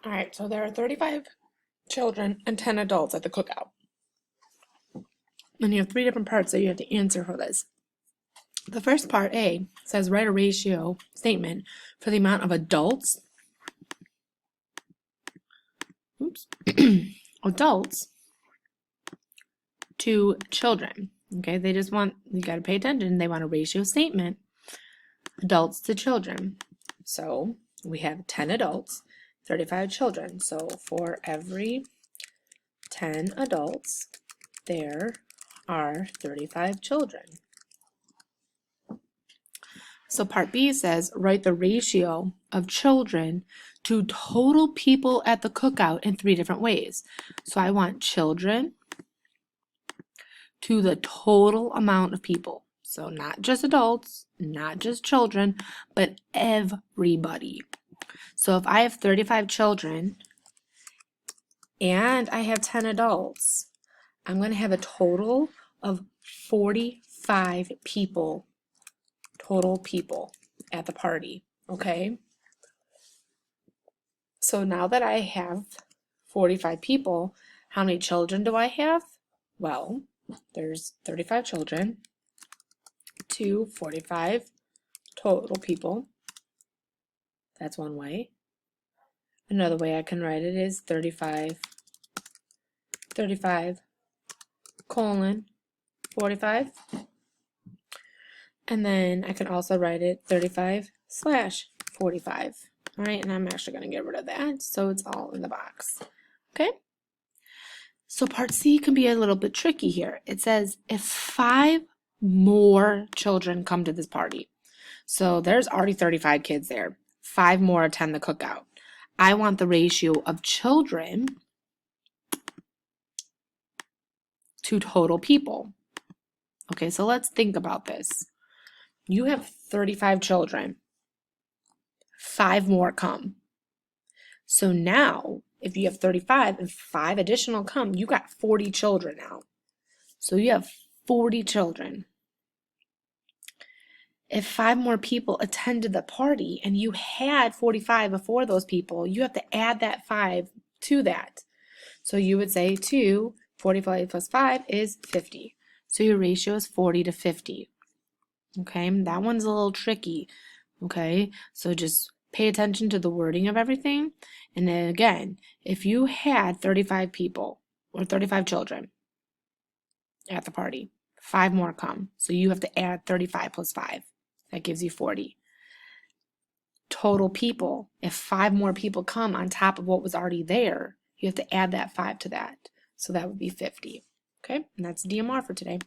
All right, so there are 35 children and 10 adults at the cookout. And you have three different parts that you have to answer for this. The first part, A, says write a ratio statement for the amount of adults, adults to children. Okay, they just want, you got to pay attention, they want a ratio statement, adults to children. So we have 10 adults, 35 children. So for every 10 adults, there are 35 children. So part B says, write the ratio of children to total people at the cookout in three different ways. So I want children to the total amount of people. So not just adults, not just children, but everybody. So if I have 35 children and I have 10 adults, I'm going to have a total of 45 people, total people at the party, okay? So now that I have 45 people, how many children do I have? Well, there's 35 children to 45 total people. That's one way. Another way I can write it is 35 colon 45. And then I can also write it 35 slash 45. All right, and I'm actually going to get rid of that so it's all in the box. Okay? So part C can be a little bit tricky here. It says if 5 more children come to this party. So there's already 35 kids there. 5 more attend the cookout. I want the ratio of children to total people. Okay, so let's think about this. You have 35 children. 5 more come. So now, if you have 35 and 5 additional come, you got 40 children now. So you have 40 children. If 5 more people attended the party and you had 45 before those people, you have to add that 5 to that. So you would say 45 plus 5 is 50. So your ratio is 40 to 50. Okay, that one's a little tricky. Okay, so just pay attention to the wording of everything. And then again, if you had 35 people or 35 children at the party, 5 more come. So you have to add 35 plus 5. That gives you 40. Total people, if 5 more people come on top of what was already there, you have to add that 5 to that. So that would be 50. Okay, and that's DMR for today.